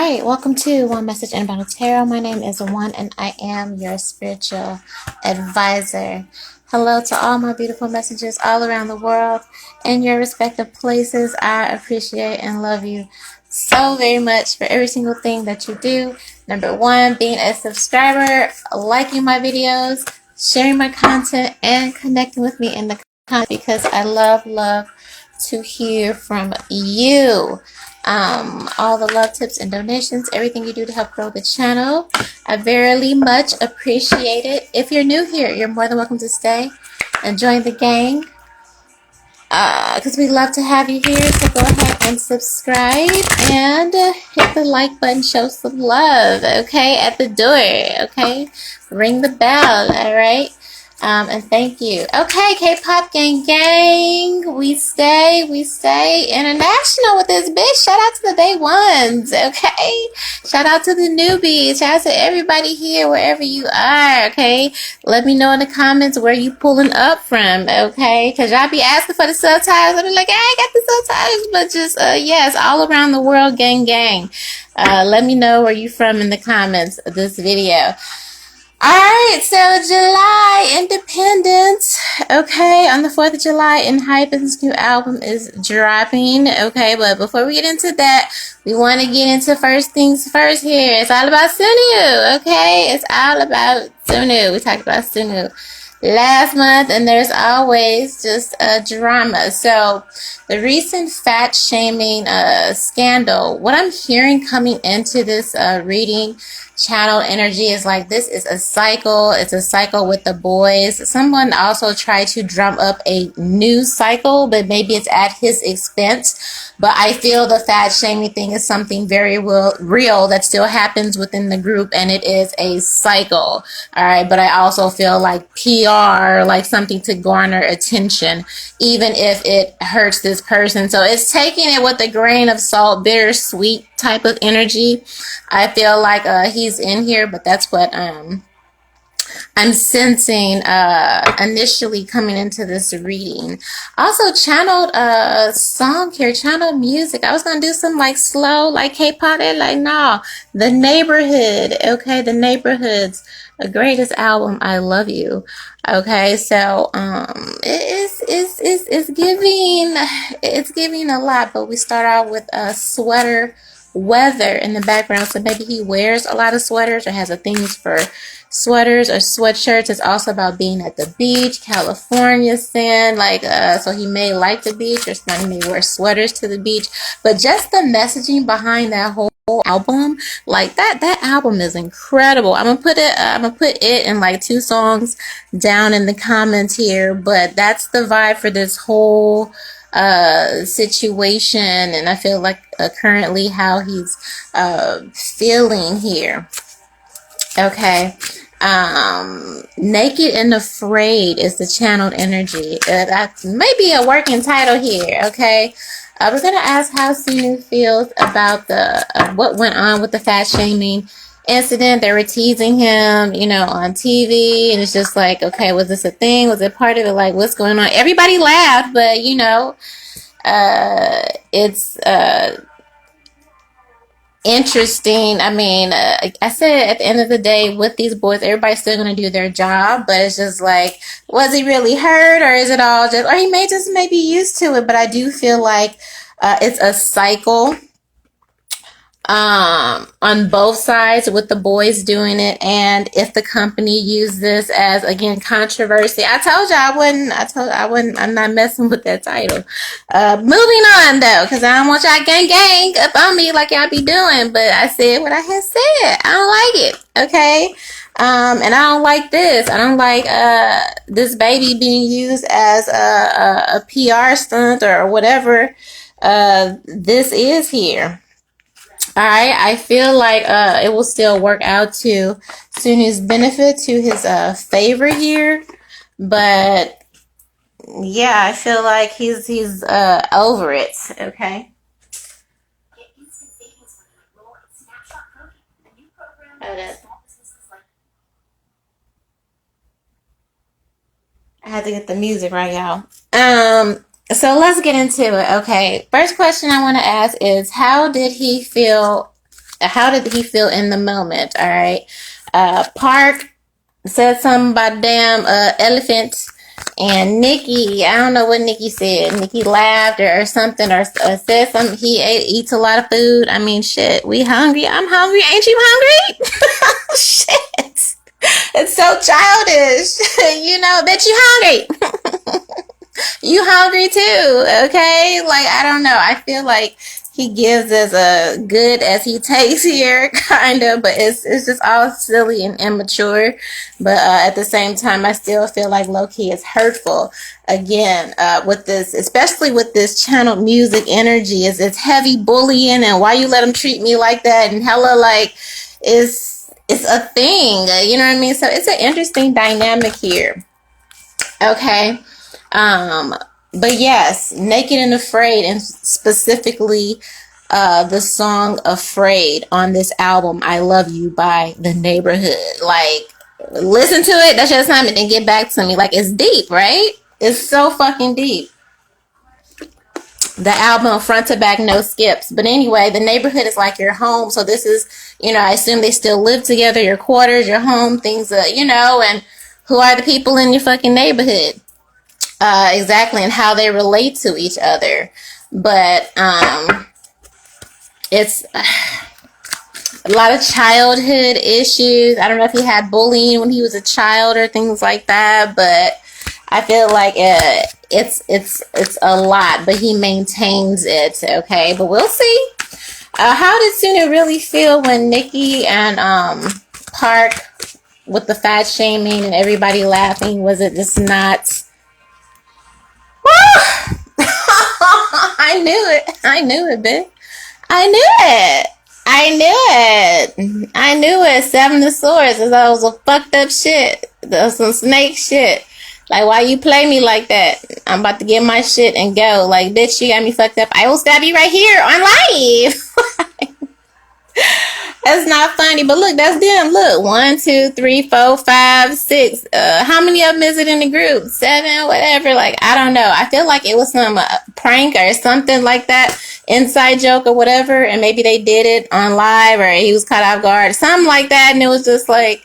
right, welcome to One Message and Battle Tarot. My name is One, and I am your spiritual advisor. Hello to all my beautiful messages all around the world in your respective places. I appreciate and love you so very much for every single thing that you do. Number one, being a subscriber, liking my videos, sharing my content, and connecting with me in the comments because I love to hear from you. All the love, tips, and donations, everything you do to help grow the channel. I very much appreciate it. If you're new here, you're more than welcome to stay and join the gang. Because we love to have you here. So go ahead and subscribe and hit the like button. Show some love, okay? At the door, okay? Ring the bell, all right? And thank you. Okay, K-pop gang. We stay international with this bitch. Shout out to the day ones, okay? Shout out to the newbies. Shout out to everybody here, wherever you are, okay? Let me know in the comments where you pulling up from, okay? Because y'all be asking for the subtitles. I be like, I got the subtitles. But just, yes, all around the world, gang. Let me know where you from in the comments of this video. Alright, so July Independence, okay, on the 4th of July, EHYPEN's new album is dropping, okay, but before we get into that, we want to get into first things first here. It's all about Sunoo, okay, it's all about Sunoo. We talked about Sunoo last month, and there's always just a drama. So the recent fat shaming scandal, what I'm hearing coming into this reading, channel energy is like this is a cycle. It's a cycle with the boys. Someone also tried to drum up a new cycle, but maybe it's at his expense. But I feel the fat shaming thing is something very real that still happens within the group, and it is a cycle. All right, but I also feel like PR, like something to garner attention, even if it hurts this person. So it's taking it with a grain of salt, bittersweet type of energy. I feel like he's in here, but that's what I'm sensing initially coming into this reading. Also channeled song here, channeled music. I was gonna do some like slow, like K-pop, like no. The Neighborhood, okay, The Neighborhood's the greatest album. I love you. Okay, so it's giving a lot, but we start out with a sweater weather in the background, so maybe he wears a lot of sweaters or has a thing for sweaters or sweatshirts. It's also about being at the beach, California sand, like so he may like the beach, or somebody may wear sweaters to the beach. But just the messaging behind that whole album, like that album is incredible. I'm gonna put it in like 2 songs down in the comments here, but that's the vibe for this whole situation, and I feel like currently how he's feeling here. Okay, Naked and Afraid is the channeled energy. That may be a working title here. Okay, we're gonna ask how Sunoo feels about the what went on with the fat shaming incident. They were teasing him, you know, on TV, and it's just like, okay, was this a thing? Was it part of it? Like, what's going on? Everybody laughed, but you know, it's interesting. I mean, I said at the end of the day, with these boys, everybody's still gonna do their job, but it's just like, was he really hurt, or is it all just, or he may just be used to it? But I do feel like it's a cycle on both sides, with the boys doing it, and if the company used this as, again, controversy. I told you I wouldn't, I'm not messing with that title. Moving on though, because I don't want y'all gang up on me like y'all be doing, but I said what I had said. I don't like it, okay? And I don't like this. I don't like this baby being used as a PR stunt or whatever this is here. Alright, I feel like it will still work out to Sunoo's benefit, to his favor here. But yeah, I feel like he's over it, okay? Hold up. I had to get the music right, y'all. So let's get into it. Okay, first question I want to ask is, how did he feel How did he feel in the moment? All right. Park said something about damn elephant. And Nikki, I don't know what Nikki said. Nikki laughed or something, or said something. He eats a lot of food. I mean, shit, we hungry. I'm hungry. Ain't you hungry? Shit. It's so childish. You know, bitch, you hungry. You hungry too, okay? Like, I don't know. I feel like he gives as a good as he takes here, kind of, but it's just all silly and immature. But at the same time, I still feel like low-key is hurtful. Again, with this, especially with this channeled music energy, it's heavy bullying, and why you let him treat me like that, and hella like, it's a thing, you know what I mean? So it's an interesting dynamic here. Okay. But yes, Naked and Afraid, and specifically the song Afraid on this album, I Love You by The Neighborhood. Like, listen to it, that's your assignment, and get back to me. Like, it's deep, right? It's so fucking deep. The album front to back, no skips. But anyway, The Neighborhood is like your home. So this is, you know, I assume they still live together, your quarters, your home, things, you know, and who are the people in your fucking neighborhood? Exactly, and how they relate to each other. But it's a lot of childhood issues. I don't know if he had bullying when he was a child or things like that, but I feel like it's a lot, but he maintains it, okay? But we'll see. How did Sunoo really feel when Nikki and Park, with the fat shaming and everybody laughing? Was it just not... I knew it. I knew it, bitch. I knew it. I knew it. I knew it. Seven of Swords. That was a fucked up shit. That was some snake shit. Like, why you play me like that? I'm about to get my shit and go. Like, bitch, you got me fucked up. I will stab you right here on live. That's not funny, but look, that's them. Look, 1, 2, 3, 4, 5, 6. How many of them is it in the group? 7, whatever. Like, I don't know. I feel like it was some prank or something like that, inside joke or whatever, and maybe they did it on live, or he was caught off guard, something like that, and it was just like,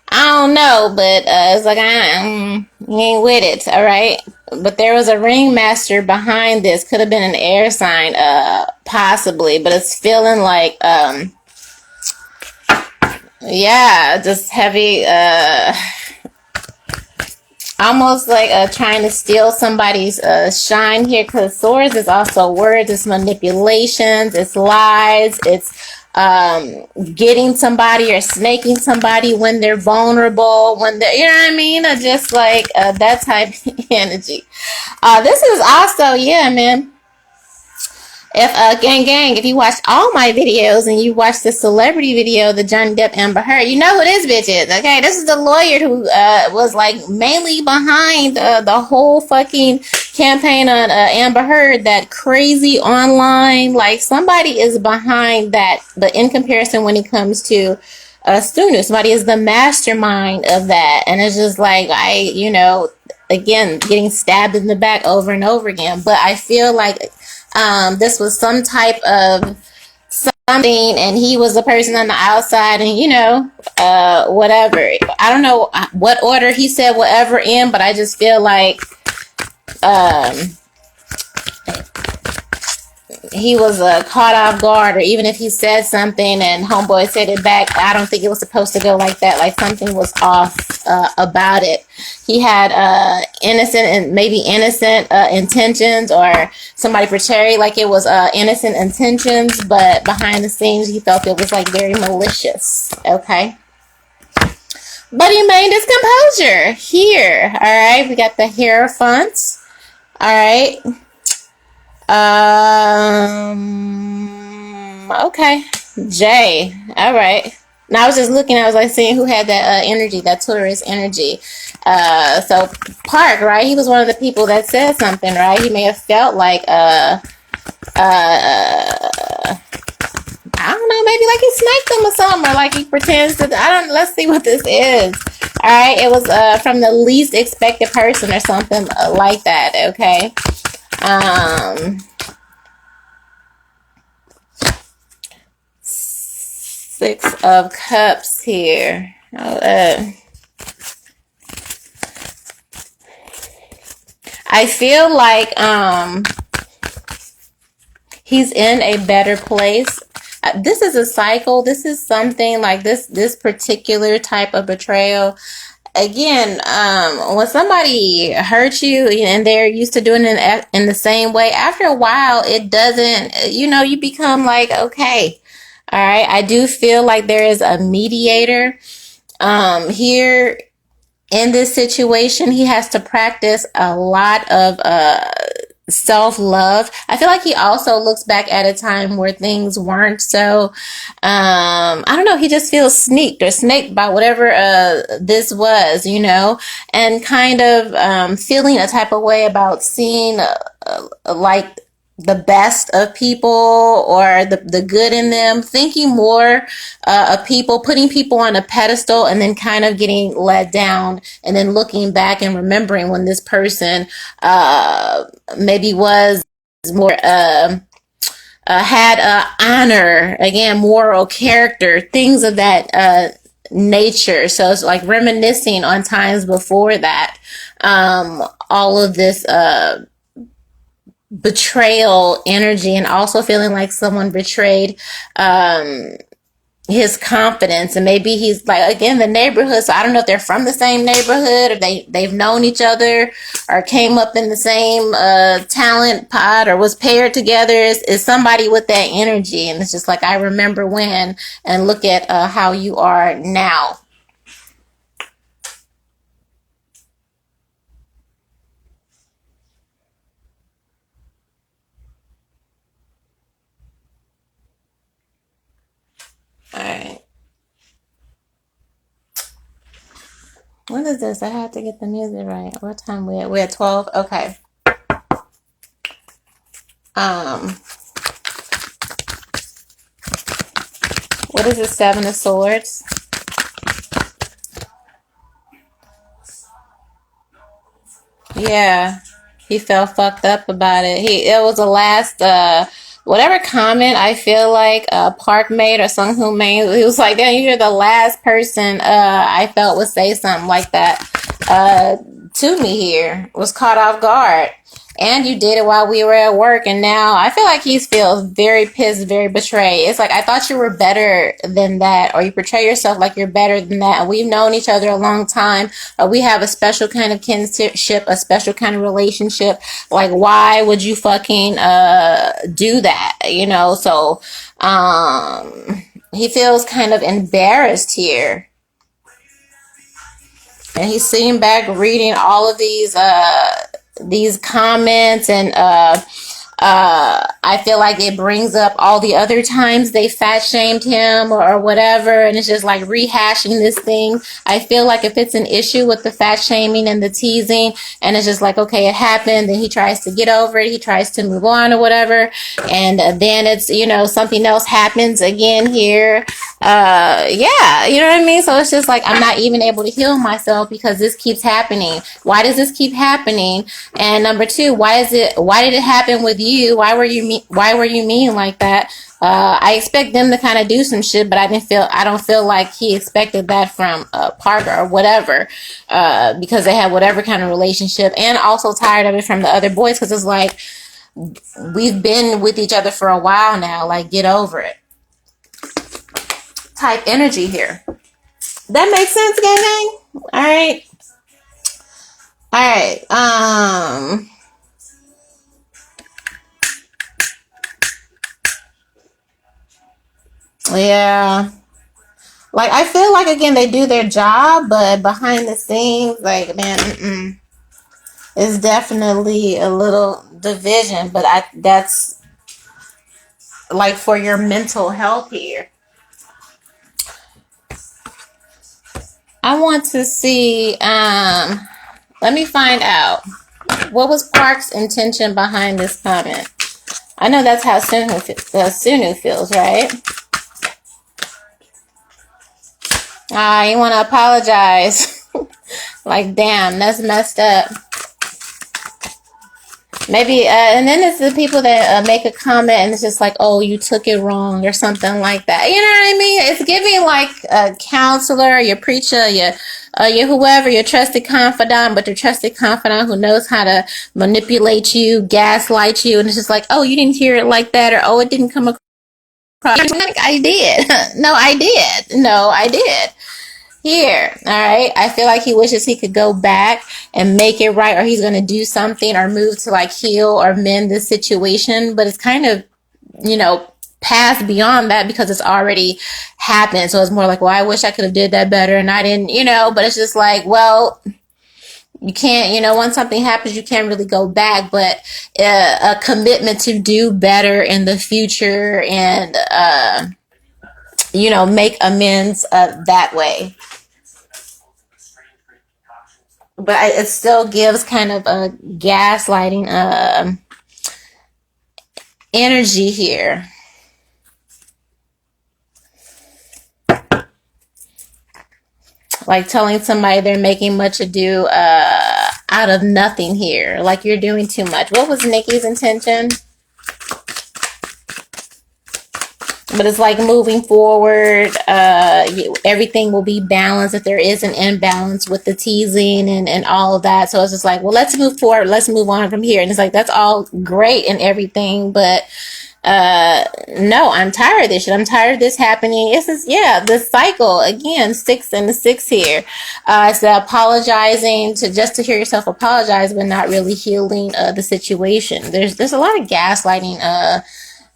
I don't know, but it's like, you ain't with it, all right? But there was a ringmaster behind this. Could have been an air sign, possibly, but it's feeling like, yeah, just heavy, almost like trying to steal somebody's shine here, because swords is also words, it's manipulations, it's lies, it's getting somebody or snaking somebody when they're vulnerable, when they're, you know what I mean, just like that type of energy. This is also, yeah, man. If gang, if you watch all my videos and you watch the celebrity video, the Johnny Depp Amber Heard, you know who this bitch is, okay? This is the lawyer who was like mainly behind the whole fucking campaign on Amber Heard, that crazy online, like somebody is behind that. But in comparison, when it comes to Sunoo, somebody is the mastermind of that, and it's just like, you know, again, getting stabbed in the back over and over again. But I feel like this was some type of something, and he was the person on the outside, and you know, whatever. I don't know what order he said whatever in, but I just feel like he was caught off guard, or even if he said something and homeboy said it back, I don't think it was supposed to go like that. Like something was off about it. He had innocent and maybe innocent intentions, or somebody portrayed like it was innocent intentions, but behind the scenes he felt it was like very malicious. Okay, but he made his composure here. All right, we got the Hierophants. All right. Okay. Jay. All right. Now I was just looking, I was like seeing who had that energy, that Taurus energy. So Park, right? He was one of the people that said something, right? He may have felt like, I don't know, maybe like he snaked him or something, or like he pretends to, let's see what this is. All right. It was, from the least expected person or something like that. Okay. Six of Cups here. I feel like he's in a better place. This is a cycle. This is something like this particular type of betrayal. Again, when somebody hurts you and they're used to doing it in the same way, after a while, it doesn't, you become like, okay, all right. I do feel like there is a mediator here in this situation. He has to practice a lot of self-love. I feel like he also looks back at a time where things weren't so I don't know, he just feels sneaked or snaked by whatever this was, and kind of feeling a type of way about seeing like the best of people or the good in them, thinking more of people, putting people on a pedestal, and then kind of getting let down, and then looking back and remembering when this person maybe was more had honor, again, moral character, things of that nature. So it's like reminiscing on times before that. All of this betrayal energy, and also feeling like someone betrayed his confidence. And maybe he's like, again, the neighborhood. So I don't know if they're from the same neighborhood, or they've known each other, or came up in the same talent pod, or was paired together. Is somebody with that energy. And it's just like, I remember when, and look at how you are now. All right. What is this? I have to get the music right. What time we at? We're at 12. Okay. What is the Seven of Swords? Yeah. He felt fucked up about it. It was the last whatever comment I feel like Park made or Sunoo made. He was like, "Damn, you're the last person I felt would say something like that to me here. Was caught off guard. And you did it while we were at work, and now I feel like he feels very pissed, very betrayed. It's like, I thought you were better than that, or you portray yourself like you're better than that. And we've known each other a long time. We have a special kind of kinship, a special kind of relationship. Like, why would you fucking do that? So he feels kind of embarrassed here. And he's sitting back reading all of these comments, and I feel like it brings up all the other times they fat shamed him, or whatever, and it's just like rehashing this thing. I feel like if it's an issue with the fat shaming and the teasing, and it's just like, okay, it happened, then he tries to get over it, he tries to move on or whatever, and then it's, something else happens again here. Yeah, you know what I mean? So it's just like, I'm not even able to heal myself because this keeps happening. Why does this keep happening? And number two, why did it happen with you? Why were you mean like that? I expect them to kind of do some shit, but I don't feel like he expected that from Parker or whatever, because they had whatever kind of relationship, and also tired of it from the other boys, because it's like, we've been with each other for a while now, like, get over it type energy here. That makes sense, gang? All right. Yeah. Like, I feel like, again, they do their job, but behind the scenes, like, man, it's definitely a little division, but that's like for your mental health here. I want to see, let me find out. What was Park's intention behind this comment? I know that's how Sunoo feels, right? You want to apologize. Like, damn, that's messed up. Maybe, and then it's the people that make a comment and it's just like, oh, you took it wrong or something like that. You know what I mean? It's giving like a counselor, your preacher, your whoever, your trusted confidant, but your trusted confidant who knows how to manipulate you, gaslight you, and it's just like, oh, you didn't hear it like that, or oh, it didn't come across. Like, I did. No, I did. No, I did. Here, all right. I feel like he wishes he could go back and make it right, or he's going to do something or move to like heal or mend this situation. But it's kind of, past beyond that because it's already happened. So it's more like, well, I wish I could have did that better and I didn't, but it's just like, well, you can't, once something happens, you can't really go back, but a commitment to do better in the future and, make amends that way. But it still gives kind of a gaslighting energy here. Like telling somebody they're making much ado out of nothing here. Like you're doing too much. What was Nikki's intention? But it's like moving forward, everything will be balanced if there is an imbalance with the teasing and all of that. So it's just like, well, let's move forward. Let's move on from here. And it's like, that's all great and everything. But no, I'm tired of this shit. I'm tired of this happening. This is, the cycle again, 6 and the 6 here. It's the apologizing to hear yourself apologize, but not really healing, the situation. There's a lot of gaslighting,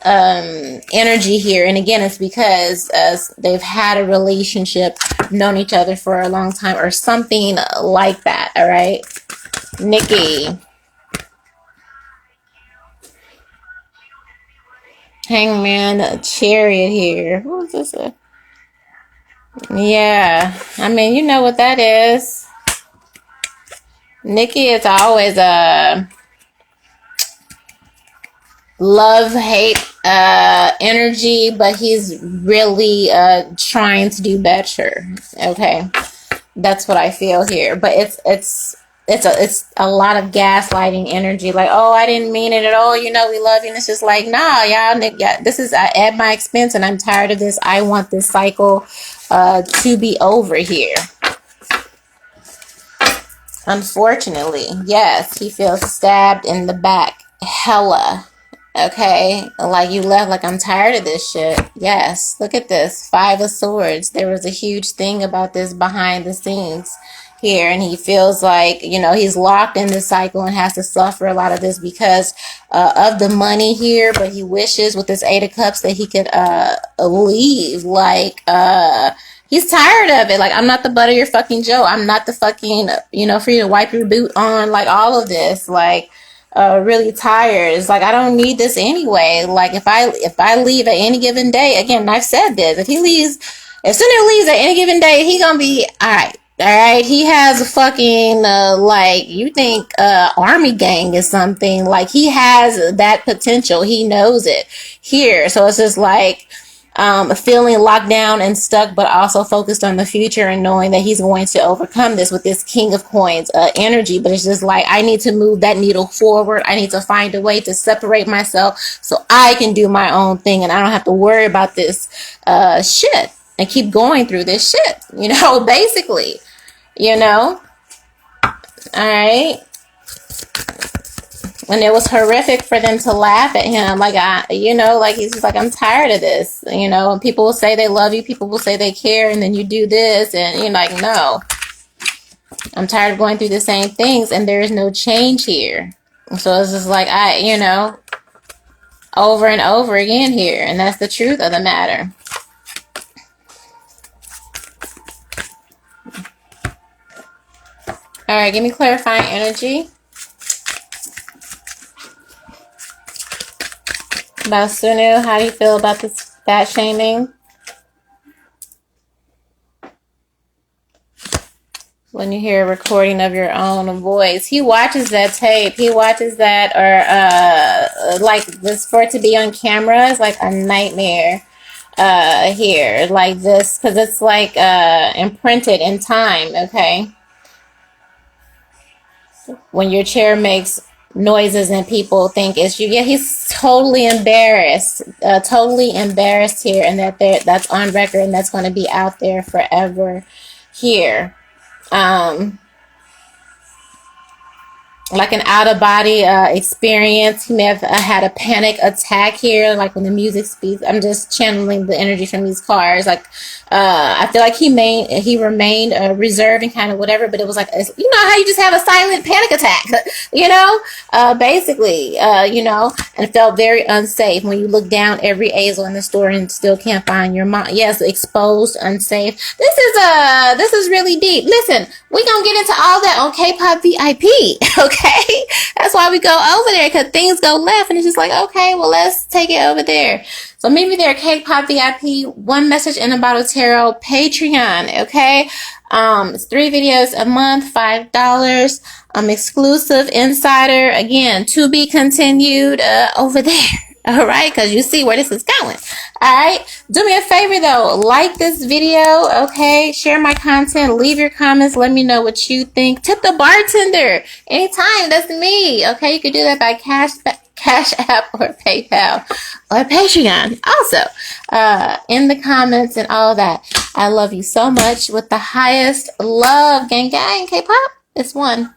energy here, and again it's because they've had a relationship, known each other for a long time or something like that. All right, Nikki, Hangman, Chariot here. Who is this? Yeah, I mean, you know what that is. Nikki is always a love hate energy, but he's really trying to do better. Okay, that's what I feel here. But it's a lot of gaslighting energy. Like, oh, I didn't mean it at all. We love you. And it's just like, nah, y'all. This is at my expense, and I'm tired of this. I want this cycle to be over here. Unfortunately, yes, he feels stabbed in the back. Hella. Okay, like you left, like I'm tired of this shit. Yes, look at this. 5 of Swords. There was a huge thing about this behind the scenes here, and he feels like, he's locked in this cycle and has to suffer a lot of this because of the money here, but he wishes with this 8 of Cups that he could leave. Like, he's tired of it. Like, I'm not the butt of your fucking joke. I'm not the fucking, for you to wipe your boot on, like all of this. Like, really tired. It's like, I don't need this anyway. Like if I leave at any given day, again, I've said this, if Sunoo leaves at any given day, he gonna be alright. Alright, he has a fucking like, you think army gang is something. Like, he has that potential. He knows it here. So it's just like feeling locked down and stuck, but also focused on the future and knowing that he's going to overcome this with this King of Coins energy. But it's just like, I need to move that needle forward. I need to find a way to separate myself so I can do my own thing and I don't have to worry about this shit and keep going through this shit, basically, all right. And it was horrific for them to laugh at him. Like, like he's just like, I'm tired of this. And people will say they love you. People will say they care. And then you do this. And you're like, no. I'm tired of going through the same things. And there is no change here. So it's just like, over and over again here. And that's the truth of the matter. All right, give me clarifying energy about Sunoo. How do you feel about this fat shaming? When you hear a recording of your own voice, he watches that tape. He watches that, or like this, for it to be on camera is like a nightmare here, like this, because it's like imprinted in time. Okay, when your chair makes noises and people think it's you. Yeah, he's totally embarrassed here, and that's on record, and that's going to be out there forever here. Like an out of body experience. He may have had a panic attack here, like when the music speaks. I'm just channeling the energy from these cards. Like I feel like he remained reserved and kind of whatever, but it was like, you know how you just have a silent panic attack, basically, and felt very unsafe. When you look down every aisle in the store and still can't find your mom. Yes, exposed, unsafe. This is really deep. Listen, we gonna get into all that on Kpop VIP. Okay, that's why we go over there, because things go left and it's just like, okay, well, let's take it over there. So meet me there, Kpop VIP, One Message in a Bottle Tarot, Patreon. Okay, it's 3 videos a month, $5. Exclusive insider, again, to be continued over there. All right, because you see where this is going. All right, do me a favor though, like this video, okay? Share my content, leave your comments, let me know what you think. Tip the bartender anytime. That's me. Okay, you can do that by Cash App or PayPal or Patreon. Also, in the comments and all that. I love you so much with the highest love, gang. K-pop. It's one.